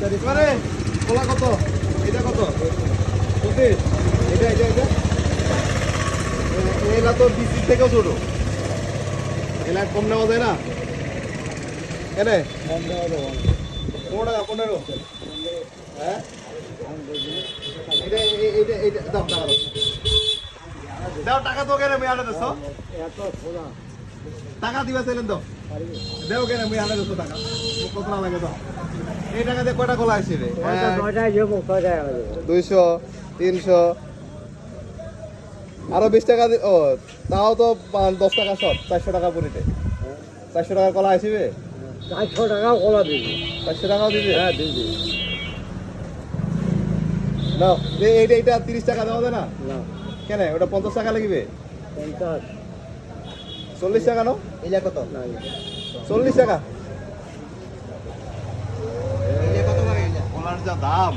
এবারে কলা কত? এটা কত? 25। এটা এলা তো বিসির থেকেও ছোট। এলা কম নেওয়া যায় না? এনে 15 টাকা। হ্যাঁ এটা দাও টাকা দাও টাকা তো কেন আমি আনে দিছ টাকা দিবা চাইলেন তো দেও কেন আমি আনে দিছ টাকা কত না লাগে তো এই টাকা দিয়ে কয়টা কলা আসছে রে 200 300 আরো 20 টাকা ও তাও তো 10 টাকা শর্ট 400 টাকা পরিতে 400 টাকার কলা আসবে 400 টাকাও কলা দিবি 400 টাকাও দিবে হ্যাঁ দিবি নাও এইটা 30 টাকা দেওয়া যায় না না কেন ওটা 50 টাকা লাগবে 50 40 টাকা নাও এইটা কত? 40 টাকা এইটা কত করে এইটা? কলার যা দাম